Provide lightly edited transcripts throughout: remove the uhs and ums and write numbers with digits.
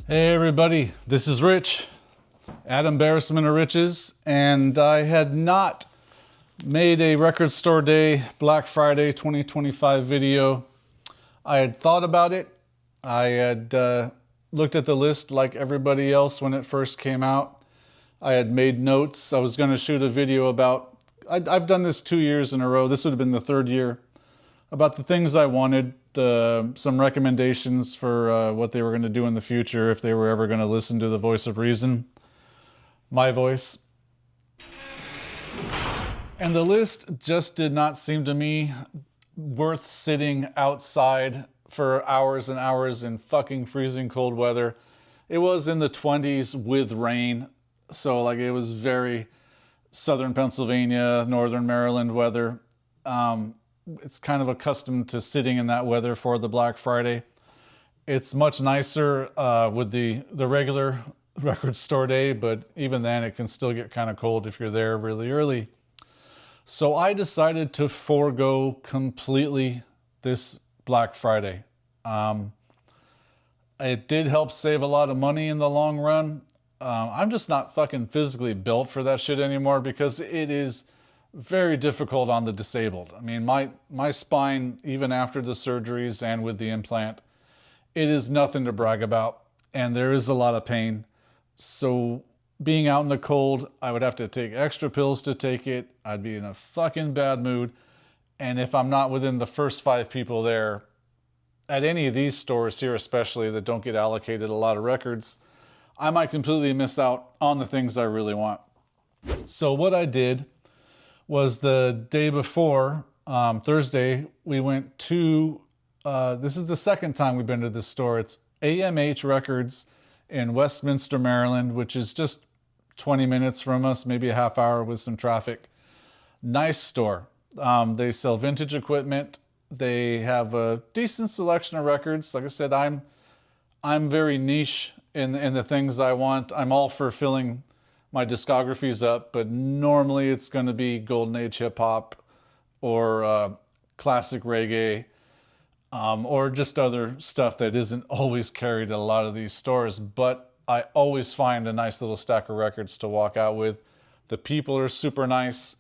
Hey everybody, this is Rich, at Embarrassment of Riches, and I had not made a Record Store Day Black Friday 2025 video. I had thought about it. I had looked at the list like everybody else when it first came out. I had made notes. I was going to shoot a video about, I've done this 2 years in a row. This would have been the third year, about the things I wanted. Some recommendations for what they were going to do in the future if they were ever going to listen to the voice of reason, my voice. And the list just did not seem to me worth sitting outside for hours and hours in fucking freezing cold weather. It was in the 20s with rain, so like it was very southern Pennsylvania, northern Maryland weather. It's kind of accustomed to sitting in that weather for the Black Friday. It's much nicer with the regular Record Store Day, but even then it can still get kind of cold if you're there really early. So I decided to forego completely this Black Friday. It did help save a lot of money in the long run. I'm just not fucking physically built for that shit anymore because it is very difficult on the disabled. I mean, my spine, even after the surgeries and with the implant, it is nothing to brag about, and there is a lot of pain. So being out in the cold, I would have to take extra pills to take it. I'd be in a fucking bad mood. And if I'm not within the first 5 people there, at any of these stores here especially that don't get allocated a lot of records, I might completely miss out on the things I really want. So what I did was the day before, Thursday, we went to, this is the second time we've been to this store. It's AMH Records in Westminster, Maryland, which is just 20 minutes from us, maybe a half hour with some traffic. Nice store. They sell vintage equipment. They have a decent selection of records. Like I said, I'm very niche in the things I want. I'm all for filling my discography's up, but normally it's going to be Golden Age hip hop or classic reggae, or just other stuff that isn't always carried at a lot of these stores. But I always find a nice little stack of records to walk out with. The people are super nice,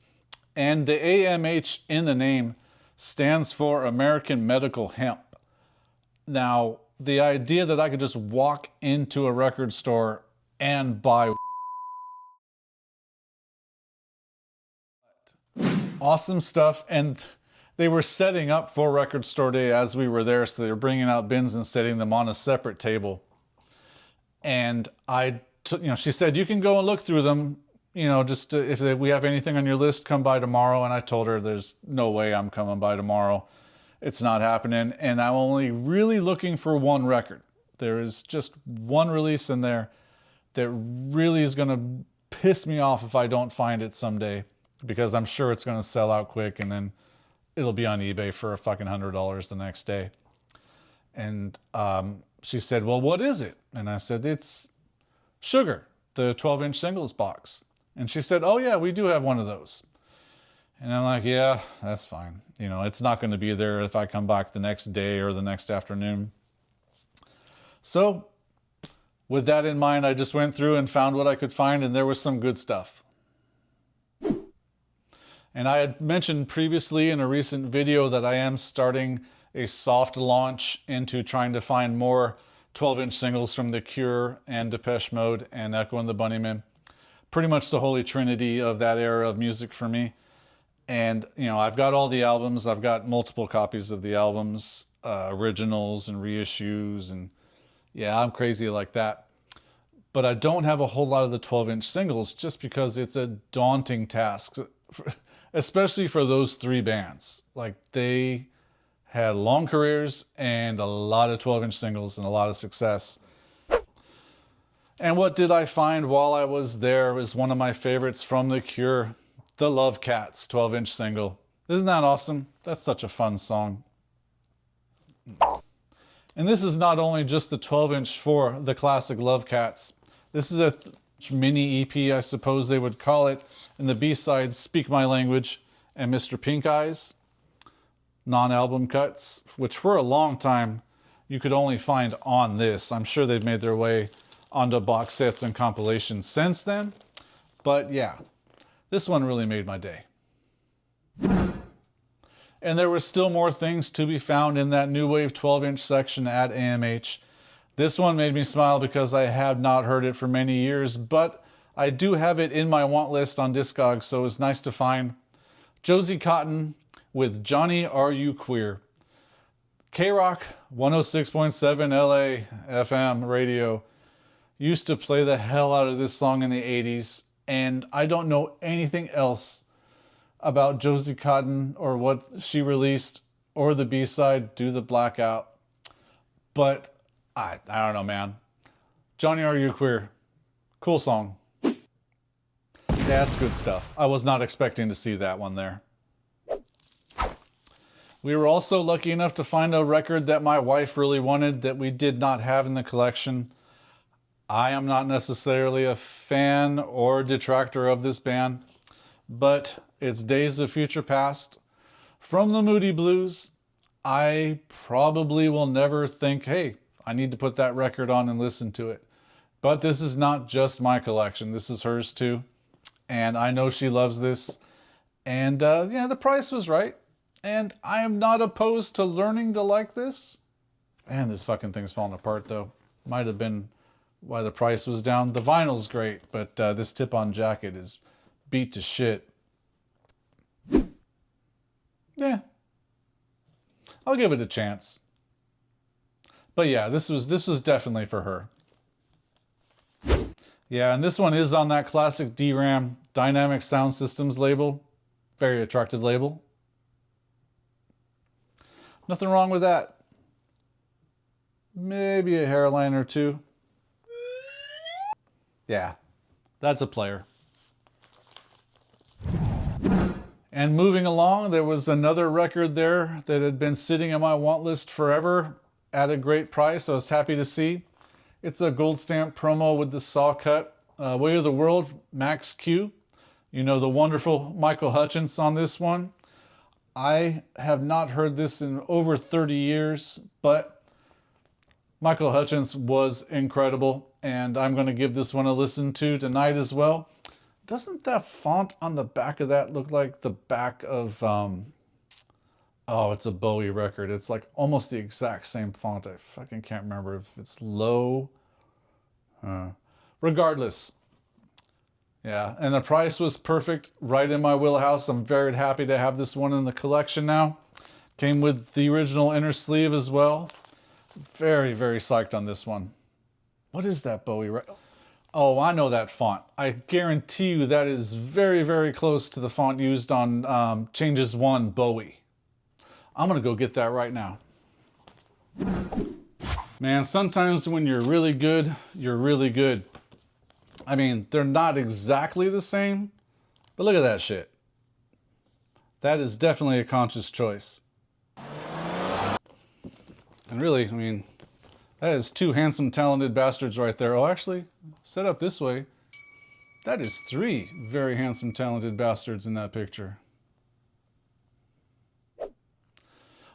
and the AMH in the name stands for American Medical Hemp. Now, the idea that I could just walk into a record store and buy awesome stuff, and they were setting up for Record Store Day as we were there, so they were bringing out bins and setting them on a separate table. And she said, you can go and look through them, just if we have anything on your list, come by tomorrow. And I told her there's no way I'm coming by tomorrow. It's not happening. And I'm only really looking for one record. There is just one release in there that really is going to piss me off if I don't find it someday, because I'm sure it's going to sell out quick and then it'll be on eBay for a fucking $100 the next day. And she said, well, what is it? And I said, it's Sugar, the 12-inch singles box. And she said, oh yeah, we do have one of those. And I'm like, yeah, that's fine. It's not going to be there if I come back the next day or the next afternoon. So with that in mind, I just went through and found what I could find, and there was some good stuff. And I had mentioned previously in a recent video that I am starting a soft launch into trying to find more 12-inch singles from The Cure and Depeche Mode and Echo and the Bunnymen. Pretty much the holy trinity of that era of music for me. And, I've got all the albums. I've got multiple copies of the albums, originals and reissues. And yeah, I'm crazy like that. But I don't have a whole lot of the 12-inch singles just because it's a daunting task, especially for those 3 bands. Like, they had long careers and a lot of 12-inch singles and a lot of success. And what did I find while I was there was one of my favorites from The Cure, the Love Cats 12-inch single. Isn't that awesome? That's such a fun song. And this is not only just the 12-inch for the classic Love Cats. This is a mini EP, I suppose they would call it. And the B-sides, Speak My Language and Mr. Pink Eyes. Non-album cuts, which for a long time you could only find on this. I'm sure they've made their way onto box sets and compilations since then. But yeah, this one really made my day. And there were still more things to be found in that New Wave 12-inch section at AMH. This one made me smile because I have not heard it for many years, but I do have it in my want list on Discogs, so it's nice to find. Josie Cotton with Johnny Are You Queer? K-Rock 106.7 LA FM radio used to play the hell out of this song in the 80s, and I don't know anything else about Josie Cotton or what she released or the B-side, Do the Blackout. But I don't know, man. Johnny Are You Queer? Cool song. That's good stuff. I was not expecting to see that one there. We were also lucky enough to find a record that my wife really wanted that we did not have in the collection. I am not necessarily a fan or detractor of this band, but it's Days of Future Past from the Moody Blues. I probably will never think, hey, I need to put that record on and listen to it. But this is not just my collection. This is hers too. And I know she loves this. And yeah, the price was right. And I am not opposed to learning to like this. Man, this fucking thing's falling apart though. Might have been why the price was down. The vinyl's great, but this tip-on jacket is beat to shit. Yeah. I'll give it a chance. But yeah, this was definitely for her. Yeah, and this one is on that classic DRAM Dynamic Sound Systems label. Very attractive label. Nothing wrong with that. Maybe a hairline or two. Yeah, that's a player. And moving along, there was another record there that had been sitting on my want list forever at a great price. I was happy to see. It's a gold stamp promo with the saw cut. Way of the World, Max Q. You know, the wonderful Michael Hutchence on this one. I have not heard this in over 30 years, but Michael Hutchence was incredible, and I'm going to give this one a listen to tonight as well. Doesn't that font on the back of that look like the back of, oh, it's a Bowie record. It's like almost the exact same font. I fucking can't remember if it's low. Regardless. Yeah, and the price was perfect, right in my wheelhouse. I'm very happy to have this one in the collection now. Came with the original inner sleeve as well. Very, very psyched on this one. What is that Bowie record? Oh, I know that font. I guarantee you that is very, very close to the font used on Changes 1 Bowie. I'm going to go get that right now. Man, sometimes when you're really good, you're really good. I mean, they're not exactly the same, but look at that shit. That is definitely a conscious choice. And really, I mean, that is two handsome, talented bastards right there. Oh, actually, set up this way, that is three very handsome, talented bastards in that picture.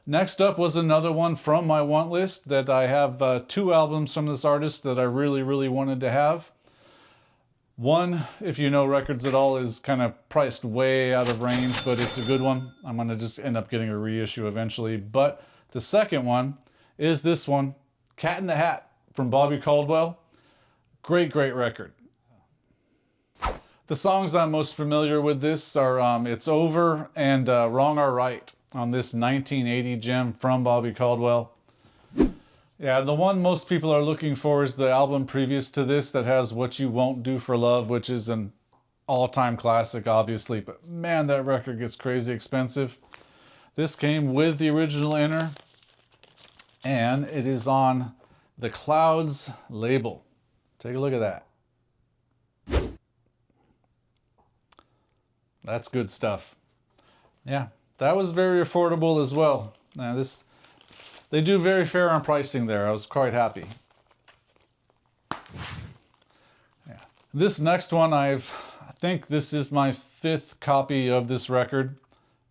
Next up was another one from my want list that I have two albums from this artist that I really, really wanted to have. One, if you know records at all, is kind of priced way out of range, but it's a good one. I'm going to just end up getting a reissue eventually. But the second one is this one, Cat in the Hat from Bobby Caldwell. Great, great record. The songs I'm most familiar with this are It's Over and Wrong or Right on this 1980 gem from Bobby Caldwell. Yeah, the one most people are looking for is the album previous to this that has What You Won't Do for Love, which is an all-time classic, obviously. But man, that record gets crazy expensive. This came with the original inner, and it is on the Clouds label. Take a look at that. That's good stuff. Yeah, that was very affordable as well. Now they do very fair on pricing there. I was quite happy. Yeah. This next one, I think this is my 5th copy of this record.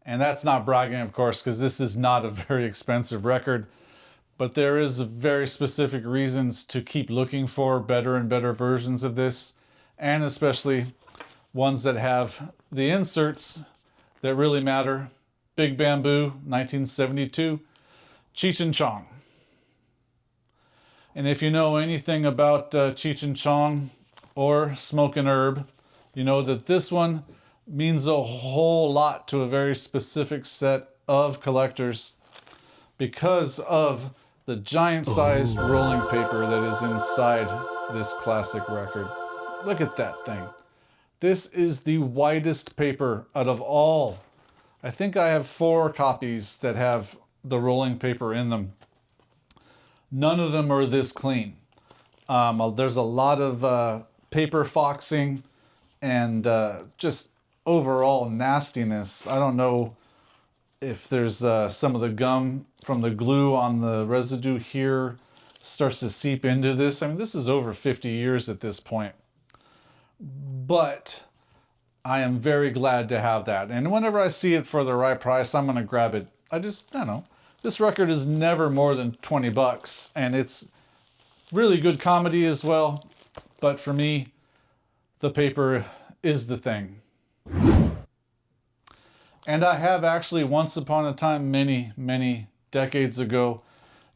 And that's not bragging, of course, because this is not a very expensive record. but there is very specific reasons to keep looking for better and better versions of this, and especially ones that have the inserts that really matter. Big Bamboo, 1972, Cheech and Chong. And if you know anything about Cheech and Chong or Smokin' Herb, you know that this one means a whole lot to a very specific set of collectors because of the giant-sized rolling paper that is inside this classic record. Look at that thing. This is the widest paper out of all. I think I have 4 copies that have the rolling paper in them. None of them are this clean. There's a lot of paper foxing and just overall nastiness. I don't know if there's some of the gum from the glue on the residue here starts to seep into this. I mean, this is over 50 years at this point. But I am very glad to have that. And whenever I see it for the right price, I'm going to grab it. I don't know. This record is never more than 20 bucks. And it's really good comedy as well. But for me, the paper is the thing. And I have actually once upon a time, many decades ago,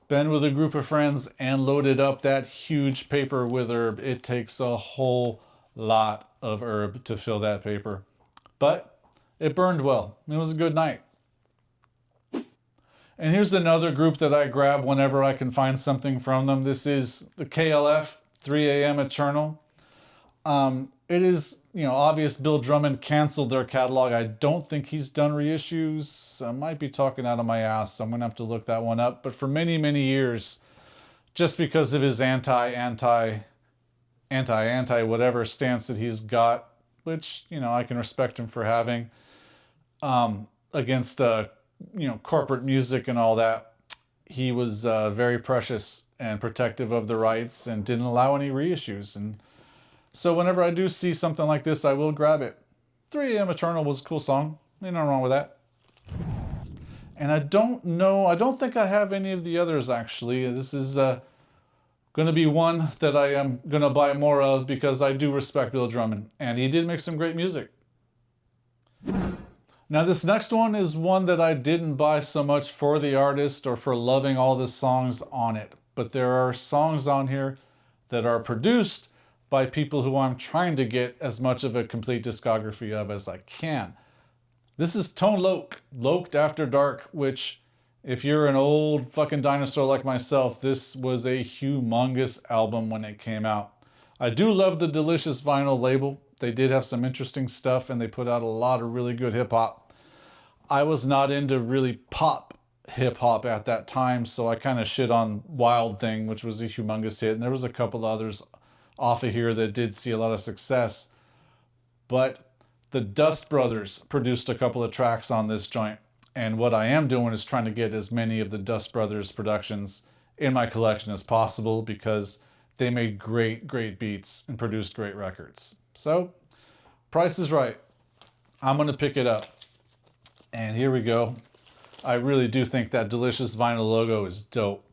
been with a group of friends and loaded up that huge paper with herb. It takes a whole lot of herb to fill that paper. But it burned well. It was a good night. And here's another group that I grab whenever I can find something from them. This is the KLF 3 AM Eternal. It is, obvious Bill Drummond canceled their catalog. I don't think he's done reissues. I might be talking out of my ass, so I'm going to have to look that one up. But for many years, just because of his anti whatever stance that he's got, which, I can respect him for having, against, corporate music and all that, he was very precious and protective of the rights and didn't allow any reissues. And so whenever I do see something like this, I will grab it. 3 AM Eternal was a cool song. Ain't nothing wrong with that. And I don't think I have any of the others, actually. This is going to be one that I am going to buy more of because I do respect Bill Drummond. And he did make some great music. Now this next one is one that I didn't buy so much for the artist or for loving all the songs on it. But there are songs on here that are produced by people who I'm trying to get as much of a complete discography of as I can. This is Tone Loc, Loked After Dark, which, if you're an old fucking dinosaur like myself, this was a humongous album when it came out. I do love the Delicious Vinyl label. They did have some interesting stuff and they put out a lot of really good hip-hop. I was not into really pop hip-hop at that time, so I kind of shit on Wild Thing, which was a humongous hit, and there was a couple others off of here that did see a lot of success. But the Dust Brothers produced a couple of tracks on this joint, and what I am doing is trying to get as many of the Dust Brothers productions in my collection as possible because they made great beats and produced great records. So, price is right. I'm going to pick it up. And here we go. I really do think that Delicious Vinyl logo is dope.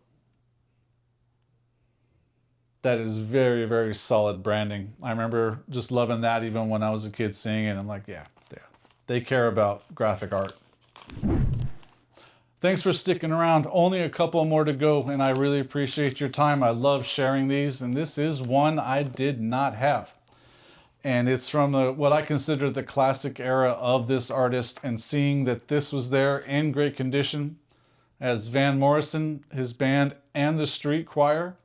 That is very solid branding. I remember just loving that even when I was a kid seeing it. I'm like, yeah, they care about graphic art. Thanks for sticking around. Only a couple more to go, and I really appreciate your time. I love sharing these, and this is one I did not have. And it's from what I consider the classic era of this artist, and seeing that this was there in great condition as Van Morrison, his band, and the Street Choir.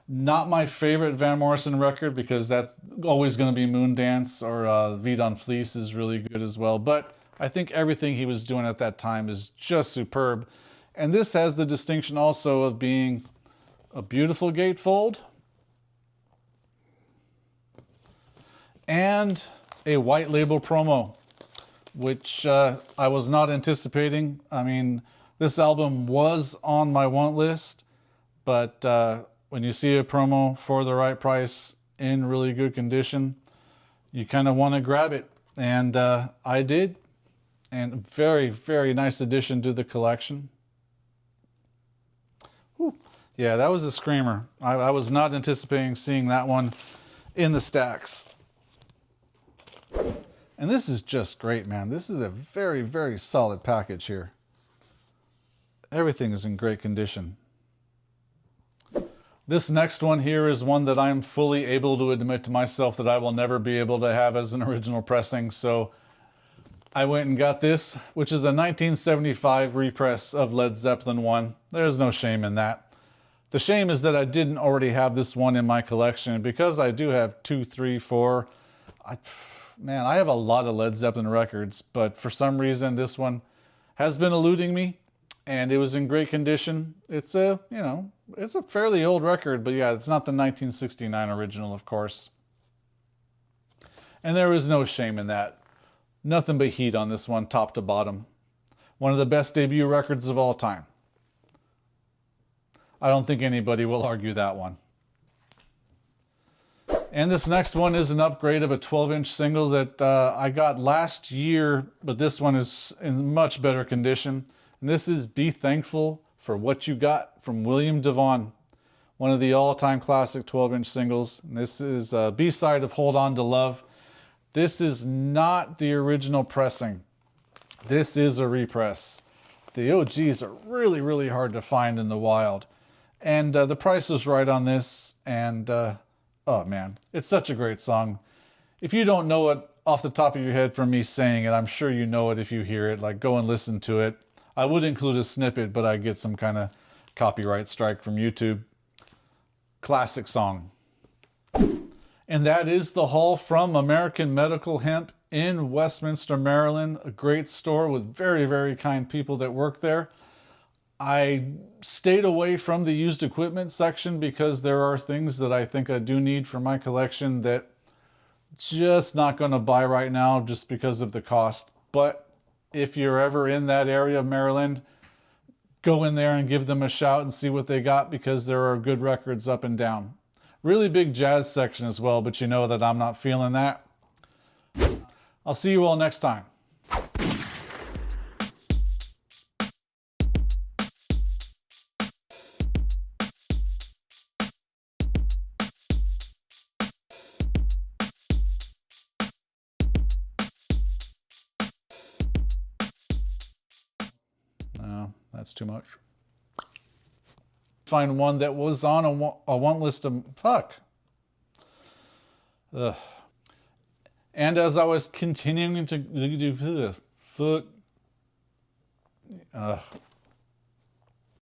Not my favorite Van Morrison record because that's always going to be Moondance, or Vie d'en Fleece is really good as well. But I think everything he was doing at that time is just superb. And this has the distinction also of being a beautiful gatefold and a white label promo, which I was not anticipating. I mean, this album was on my want list, but when you see a promo for the right price in really good condition, you kind of want to grab it. And I did. And very nice addition to the collection. Whew. Yeah, that was a screamer. I was not anticipating seeing that one in the stacks. And this is just great, man. This is a very, very solid package here. Everything is in great condition. This next one here is one that I'm fully able to admit to myself that I will never be able to have as an original pressing. So I went and got this, which is a 1975 repress of Led Zeppelin 1. There's no shame in that. The shame is that I didn't already have this one in my collection, because I do have 2, 3, 4. Man, I have a lot of Led Zeppelin records, but for some reason this one has been eluding me, and it was in great condition. It's a, you know, it's a fairly old record, but yeah, it's not the 1969 original, of course. And there is no shame in that. Nothing but heat on this one, top to bottom. One of the best debut records of all time. I don't think anybody will argue that one. And this next one is an upgrade of a 12-inch single that I got last year, but this one is in much better condition. And this is Be Thankful for What You Got from William DeVaughn, one of the all-time classic 12-inch singles. And this is a B-side of Hold On to Love. This is not the original pressing. This is a repress. The OGs are really, really hard to find in the wild. And the price was right on this, and oh man, it's such a great song. If you don't know it off the top of your head from me saying it, I'm sure you know it if you hear it. Like, go and listen to it. I would include a snippet, but I'd get some kind of copyright strike from YouTube. Classic song. And that is the haul from American Medical Hemp in Westminster, Maryland. A great store with very, very kind people that work there. I stayed away from the used equipment section because there are things that I think I do need for my collection that just not going to buy right now just because of the cost. But if you're ever in that area of Maryland, go in there and give them a shout and see what they got, because there are good records up and down. Really big jazz section as well, but you know that I'm not feeling that. I'll see you all next time. No, that's too much. Find one that was on a want list of... Fuck. Ugh. And as I was continuing to do... Fuck. Ugh.